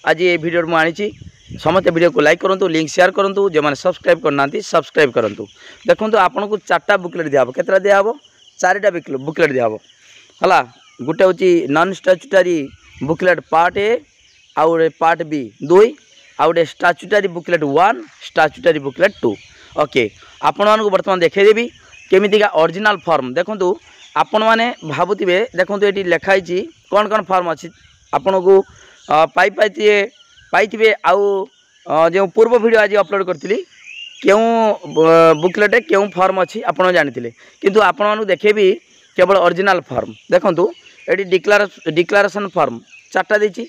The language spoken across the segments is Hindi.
आज ये वीडियो मुझे आनी समस्त वीडियो को लाइक करूँ लिंक शेयर करूँ जो मैंने सब्सक्राइब करना सब्सक्राइब करूँ। देखो आपन को 4टा बुकलेट दिहब केतटा दिहब 4टा बुकलेट दिहब है। गोटे हूँ non statutory booklet part A आउ पार्ट बी 2 आउ statutory booklet 1 statutory booklet 2। Okay आपण मानक बर्तमान देखदेवी केमितिका ओरिजिनल फॉर्म देखंतु आपण माने भाबुथिबे देखंतु एटी लिखाई कौन कौन फॉर्म अच्छी आपण को पाइथिबे आउ जो पूर्व वीडियो आज अपलोड करथिली क्यों बुकलेट क्यों फॉर्म अच्छी आपण जानिथिले किंतु आपण मानक देखेबी केवल ओरिजिनल फॉर्म देखंतु एटी डिक्लेरेशन फॉर्म 4टा देछि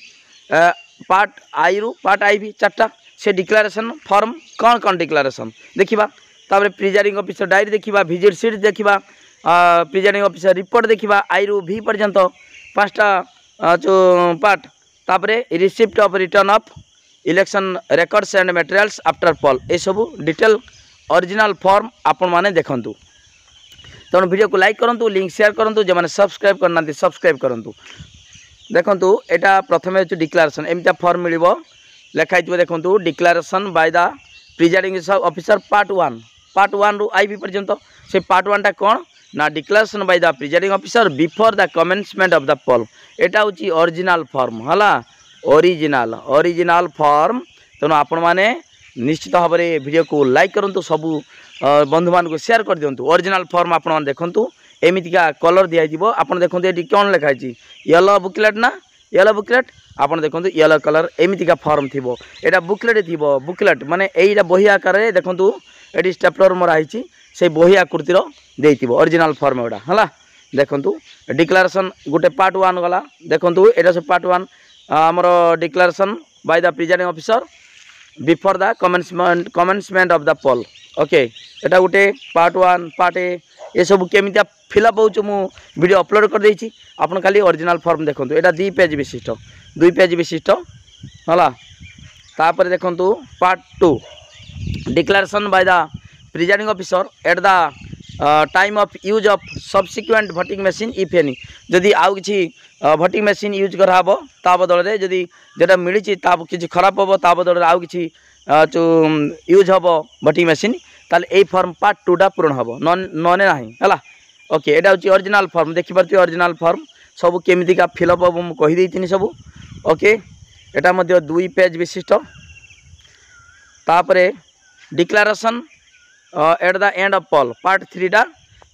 पार्ट आई रु पार्ट आई भी 4टा से डिक्लेरेशन फॉर्म कौन कौन डिक्लेरेशन देखिबा तापर प्रिजाइडिंग ऑफिसर डायरी देखिबा विजिट सीट देखिबा प्रिजाइडिंग ऑफिसर रिपोर्ट देखिबा आई रु भी पर्यंत 5टा जो पार्ट तापर receipt of return of election records and materials after poll ए सब डिटेल ओरिजिनल फॉर्म आपण माने देखंतु। तेणु वीडियो को लाइक करूँ लिंक शेयर करूँ जो मैंने सब्सक्राइब करना सब्सक्राइब करूँ। देखंतु एटा प्रथमे हूँ डिक्लेरेशन एमता फॉर्म मिलिबो लिखाई देखो declaration by the presiding officer part 1 रु आई भी पर्यंत से पार्ट 1 टा कौन ना declaration by the presiding officer before the commencement of the poll एटा हूँ ओरिजिनल फॉर्म है ओरिजिनल फॉर्म। तेणु आपण मैंने निश्चित भाव में वीडियो को लाइक करूँ सबू बंधु मान को शेयर कर दिंतु। ओरिजिनल फॉर्म आपण मैंने देखूँ एमितिका कलर दिखाई आप देखो ये कौन लिखाई येलो बुकलेट ना येलो बुकलेट आप देखो येलो कलर एमितिका फॉर्म थी यहाँ बुकलेट थी बुकलेट माने यहीटा बही आकार देखूँ ये स्टेपलर मराही से बही आकृतिर देती ओरिजिनल फॉर्म एटा है। देखूँ डिक्लेरेशन गोटे पार्ट 1 गला देखूँ यहाँ सब पार्ट 1 आमर declaration by the presiding officer before the commencement of the poll. Okay एटा गोटे पार्ट 1 पार्ट ए ये सब केमिति फिलअप हो वीडियो अपलोड कर देछि आपन खाली ओरिजिनल फॉर्म देखो यहाँ 2 पेज विशिष्ट है। तापर देखो part 2 declaration by the presiding officer at the time of use of subsequent voting machine if any जदि आउ किछि भोटिंग मशीन यूज कराब ता बदल में जदि जेटा मिली किसी खराब हम ता बदल आउ किछि जो यूज हम भोटिंग मशीन ताल ए फॉर्म पार्ट 2 टा पूर्ण हम नने नाही है। ओके एटा हूँ ओरिजिनल फॉर्म देखिपे ओरिजिनल फॉर्म सब केमितिका फिलअप हम मुझे कहीदेनी सब। ओके एटा मध्य 2 पेज विशिष्ट तापरे declaration at the end of poll part 3 टा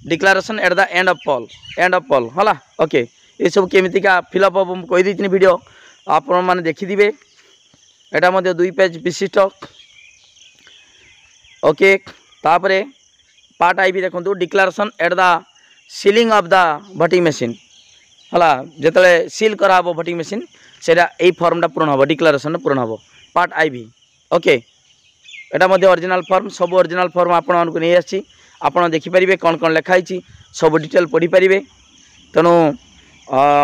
declaration at the end of poll है। ओके ये सब केमितिका फिलअप हम मुझे कहीदेनी वीडियो आपण माने देखिदिबे एटा मध्य 2 पेज विशिष्ट। ओके तापरे पार्ट आई भी देखो declaration at the ceiling of the voting machine है जिते सील करा भोटिंग मशीन से फॉर्म टा पूर्ण हम डिक्लेरेशन पूर्ण हम पार्ट आई भी। ओके एटा मध्य ओरिजिनल फॉर्म सब ओरिजिनल फॉर्म आपण को नहीं आसी आपण देखिपारे कौन कौन लिखाई सब डिटेल पढ़ी पारे। तेणु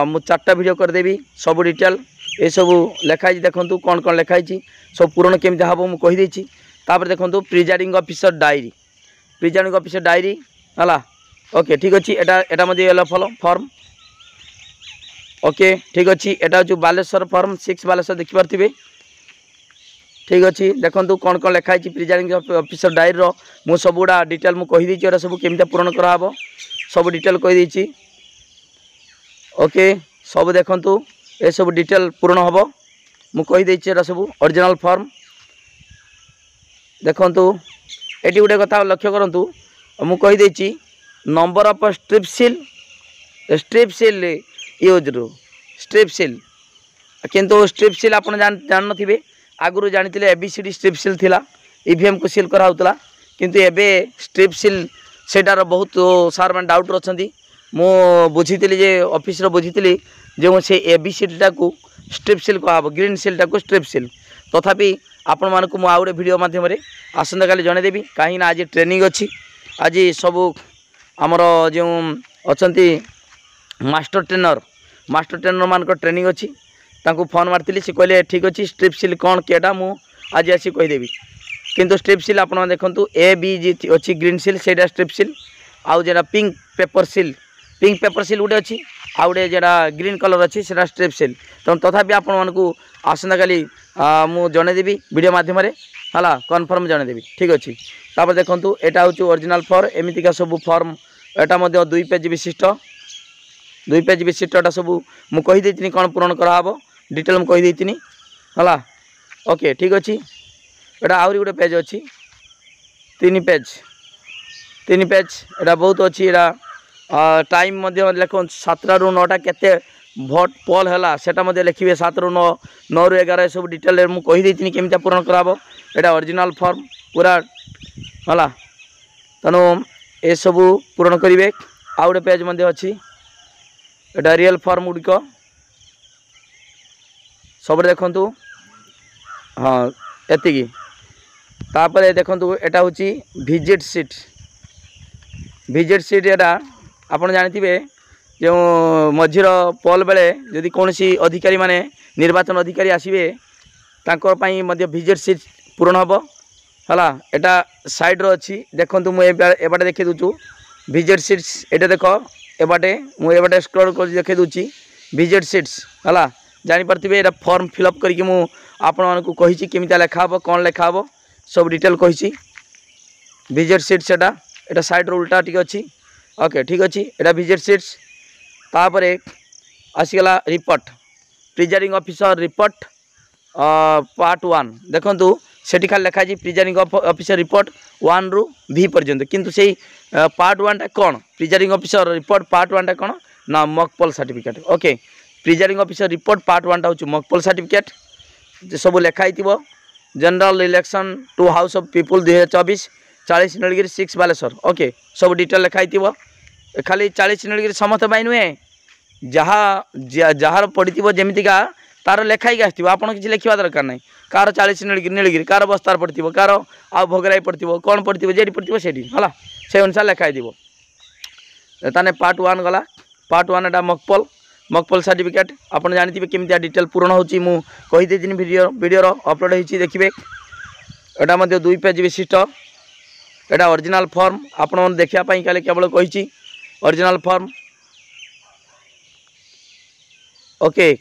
मु 4टा वीडियो करदेवी सब डिटेल ये सब लिखाई देखूँ कौन कौन लिखाई सब पूरण केमी हम मुझे कहीदेची। तापर देखो प्रिजाइडिंग ऑफिसर डायरी है। ओके ठीक अच्छे एटा मध्य येलो फॉर्म। ओके ठीक अच्छे एटा हूँ बालेश्वर फॉर्म 6 बालेश्वर देखिपारे ठीक अच्छे देखो कौन कौन लिखाई प्रिजाइडिंग ऑफिसर डायरी मु सब गुड़ा डिटेल मुझे कहीदेची सब केमी पूरण कराब सब डिटेल कहीदेची। ओके सब देखो ये सब डिटेल पूर्ण हम मुझे कहीदेची सब ओरिजिनल फॉर्म। देखो ये गोटे कथा लक्ष्य करूँ मुझे कहीदेची number of strip seal use रू स्ट्रिप सील किंतु स्ट्रिप सील आप जान थे आगुरी जानी एबीसीडी स्ट्रिप सील थिला ईवीएम को सील कराला किंतु एबे स्ट्रिप सील सेटार बहुत सार मैंने डाउट अच्छा मु बुझी जे ऑफिस बुझी जो से एबीसीडी को स्ट्रिप सील कह ग्रीन सील को स्ट्रिप सील तथापि आपण मानक मु आउटे वीडियो माध्यम आसंता काली जनईदेवी कहीं आज ट्रेनिंग अच्छी आज सब आमर जो अच्छा मास्टर ट्रेनर मान ट्रेनिंग अच्छी फोन मारती सी कहले ठीक अच्छे स्ट्रिप सील कौन केटा मु आज आसी कहीदेवी किंतु स्ट्रिप सील आप देखो ए बी जी अच्छी ग्रीन सील से स्ट्रिप सील आउ जेटा पिंक पेपर सील गोटे अच्छी आउ गोटे जेटा ग्रीन कलर अच्छी से स्ट्रेप सेल तेणु तथापि आपको आसंता काली मु जनईदेवी वीडियो मध्यम है कन्फर्म जनईदेवी ठीक अच्छे। तापर देखूँ यहाँ हूँ ओरिजिनल फॉर्म एमतीका सब फॉर्म यहाँ 2 पेज विशिष्ट 2 पेज विशिष्ट एटा सब मुझे कौन पूरण कराब डिटेल मुझे है ओके ठीक अच्छे। यहाँ आहरी गोटे पेज अच्छी 3 पेज यहाँ बहुत अच्छी यहाँ टाइम लिख 7 ରୁ 9टा केते भोट पोल है से लिखे 7 ରୁ 9 9 ରୁ 11 सब डिटेल मुझे केमी पूरण कराब यहाँ ओरिजिनल फॉर्म पूरा है तेणु ये सब पूरण करेंगे। आउ गोटे पेज अच्छी यहाँ रियल फॉर्म गुड़िक सब देखु हाँ एतिकी। तापर देखु यहाँ हूँ विजिट सीट यहाँ आप जानते जो मझीर पोल बेले जदि कौन सी अधिकारी माने निर्वाचन अधिकारी आसवे तांको विजिट सीट पूरण हम है यहाँ साइड्र अच्छी देखूँ मुझे एबाटे देखी दूँ विजिट सीट्स ये देख एबाटे मुझे स्क्रॉल कर देखी दूँ विजिट सीट्स है जापारे यहाँ फॉर्म फिलअप करके मुझे केमी लेखा कौन लेखा सब डिटेल कही विजिट सीट्स यहाँ साइड्र उल्टा टी अच्छी ओके ठीक अच्छे। यहाँ विजिट सीट्स तापर आसीगला report presiding officer report part 1 देखु सेठी खाली लिखा प्रिजाइडिंग ऑफिसर रिपोर्ट 1 ରୁ V पर्यंत किंतु से पार्ट 1 टा कौन प्रिजाइडिंग ऑफिसर रिपोर्ट पार्ट 1 टा कौन ना mock poll certificate okay presiding officer report part 1 टा हूँ मॉक पोल सर्टिफिकेट सब लिखाई general election to house of people 2024 40 Nilgiri 6 Baleswar okay सब डिटेल लिखाई खाली 40 नीलगिरी समस्त नुहे जार पड़ी जमीका तार लेखाई आसो आप किसी लिखा दरकार ना कार 40 नीलगिरी कार बस्तार पड़ी कार आ भोगराई पड़ी कौन पड़ी जेटी पड़ी से से अनुसार लिखाई ताने पार्ट 1 गला पार्ट 1 एटा मॉकपोल सर्टिफिकेट आप जानते केमी डिटेल पूरण होती वीडियो अपलोड होती देखिए। यहाँ 2 पेज विशिष्ट यहाँ ओरिजिनल फॉर्म आपण देखापी खाली केवल कही ओरिजिनल फॉर्म ओके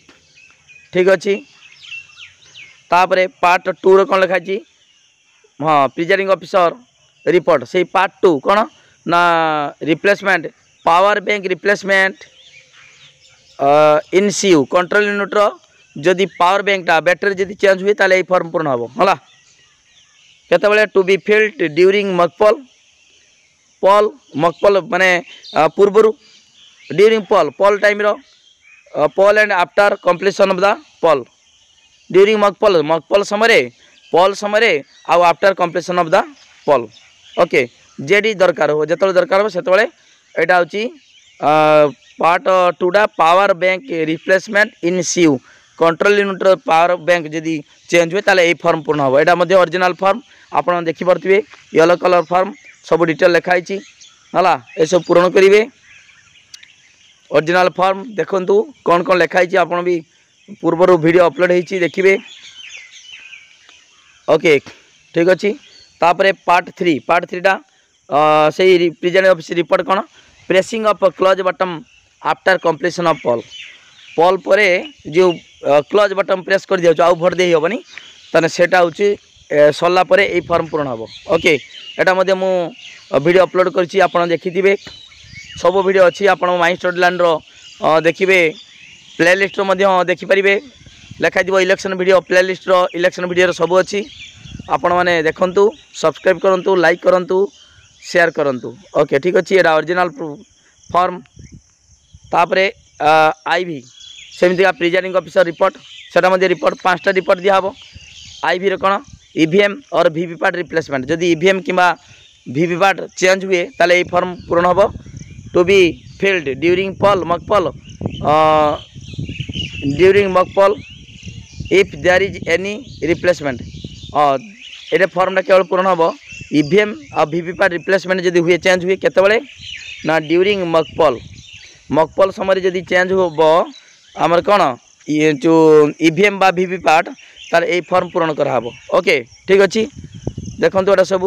ठीक अच्छे। तापर पार्ट 2 रो कौन लिखाई हाँ प्रिजाइडिंग ऑफिसर रिपोर्ट से पार्ट 2 कौन ना replacement power bank replacement in CU control unit जदि पावर बैंक टा बैटरी जदि चेंज हुए ताले ये फॉर्म पूर्ण हम है केतबेले to be filled during mock poll माने पूर्वर during poll time poll end after completion of the poll during mock poll समय पोल समय आउ after completion of the poll okay जेडी दरकार हो जो दरकार हो से यहाँ हूँ पार्ट 2 टा power bank replacement in CU control unit power bank जदि चेंज हुए ताले ये फॉर्म पूर्ण हम यहाँ ओरिजिनल फॉर्म आप देखिपे येलो कलर फॉर्म सब डिटेल लिखाई है ये सब पूरण करेंगे। ओरिजिनल फॉर्म देखु कौन कौन लिखाई आप भी पूर्वर वीडियो अपलोड होती देखिए ओके ठीक अच्छे। तापर पार्ट 3 टा से प्रिजाइडिंग ऑफिसर रिपोर्ट कौन pressing of close button after completion of poll पर जो क्लोज बटन प्रेस कर दिया आउ भोट दे हेबनी ताने सेटा हूँ सरला पर यही फॉर्म पूरण हम ओके। यहाँ मु वीडियो अपलोड करछि आपण देखिथिबे सब वीडियो अच्छी आप माई स्टडीलैंड देखिए प्लेलिस्ट देखिपारे लिखाई election video playlist election video सब अच्छी आपण मैंने देखु सब्सक्राइब करूँ लाइक करूँ शेयर करूँ ओके ठीक अच्छे। यहाँ ओरिजिनल फॉर्म तापर आईवी सेमती प्रिजाइडिंग ऑफिसर रिपोर्ट से रिपोर्ट 5टा रिपोर्ट दिहब आईवी रे कौन ईवीएम और वीवीपैट रिप्लेसमेंट जदि ईवीएम किंबा वीवीपैट चेंज हुए ताले ये फॉर्म पूरण हम to be filled during mock poll if there is any replacement ये फॉर्म केवल पूरण हम ईवीएम और वीवीपैट रिप्लेसमेंट जदि हुए चेंज हुए केतबेले ना ड्यूरिंग मॉकपोल समय जदि चेंज हो आमर कौन ये जो ईवीएम बा वीवीपैट तार ये फॉर्म पूरण कराब ओके ठीक अच्छे। देखो यहाँ सब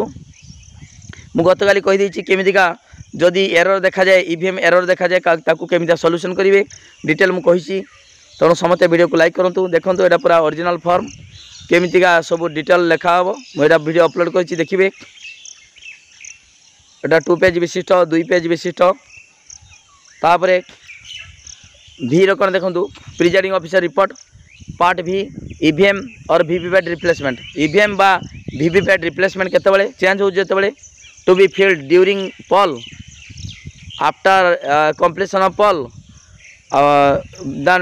मुझे गतकाली कहीदे केमिका जदि एरर देखा जाए ईवीएम एरर देखा जाए ताकू केमिता सॉल्यूशन करेंगे डिटेल मु कही तेणु समस्ते वीडियो को लाइक करूँ देखो यहाँ पूरा ओरिजिनल फॉर्म केमितिका सब डिटेल लिखा हम मुझे वीडियो अपलोड कर देखिए एटा 2 पेज विशिष्ट 2 पेज विशिष्ट तापर भी रकम देखो प्रिजाइडिंग ऑफिसर रिपोर्ट पार्ट भी ईवीएम और वीवीपैट रिप्लेसमेंट ईवीएम बा वीवीपैट रिप्लेसमेंट केतबेले चेंज हो जेतबेले to be field during poll after completion of poll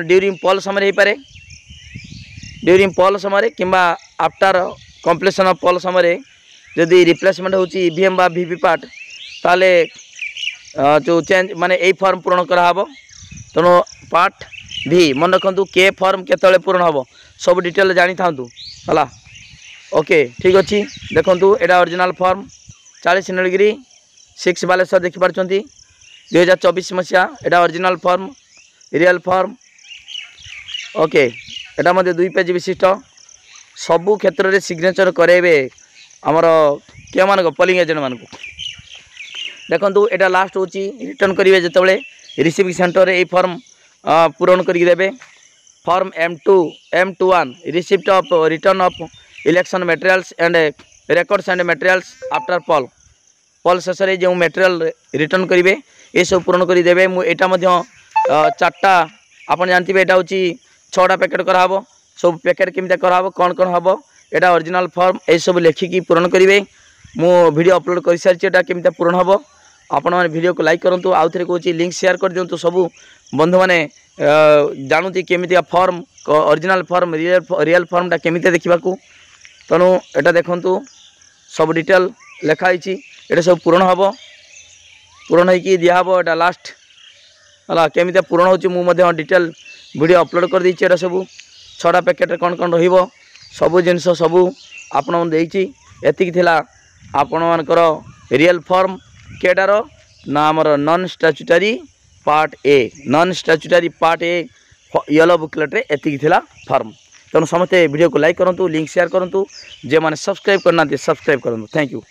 during poll समय हो पारे ड्यूरिंग पोल समय किंबा आफ्टर कंप्लीशन ऑफ पोल समय जदि रिप्लेसमेंट होची ईवीएम बा वीवीपैट ताले जो चेंज माने ए फॉर्म पूर्ण कराहब तेणु पार्ट भी मन रखु के फॉर्म केतले पूर्ण हम सब डिटेल जानी था है ओके ठीक अच्छे देखु एटा ओरिजिनल फॉर्म 40 नीलगिरी 6 बालेश्वर देखिपार 2024 मसीहा एटा original form real form okay एटा मध्य 2 पेज विशिष्ट सबू क्षेत्र में सिग्नेचर करेबे आमर के मान पोलिंग एजेंट मान देखो एटा लास्ट हूँ रिटर्न करेंगे जितेबाला रिसीविंग सेंटर ये फॉर्म पूरण करदे form M21 receipt of return of election materials and records and materials after poll शेष जो मटेरियल रिटर्न करेंगे ये सब पूरण करदे मुझे 4टा आप जानते यहाँ हूँ 6टा पैकेट कराब सब पैकेट केमी कराब कौन कौन हम यहाँ ओरिजिनल फॉर्म ये सब लिखिकी पूरण करेंगे मु वीडियो अपलोड कर सारी केमी पूरण हम आपण मैंने वीडियो को लाइक करूँ आउ थे कहूँ लिंक शेयर कर दिंतु सबू बंधु मैंने जानती केमी फॉर्म ओरिजिनल फॉर्म रियल फॉर्मटा केमी देखा तेणु यहाँ देखु सब डिटेल लिखाई ये सब पूरण हम पूरण हो दिहब यहाँ लास्ट है केमी पूरण हो डिटेल वीडियो अपलोड कर देती है सब 6टा पैकेट कौन कौन रबू जिनस सबू आपण एतिक आपण मानकर रियल फॉर्म केटार ना आमर non statutory part A yellow booklet रे एतिक थिला फॉर्म तेणु समस्ते वीडियो को लाइक करूँ लिंक शेयर करूँ जे मैंने सब्सक्राइब करना सब्सक्राइब करूँ थैंक यू।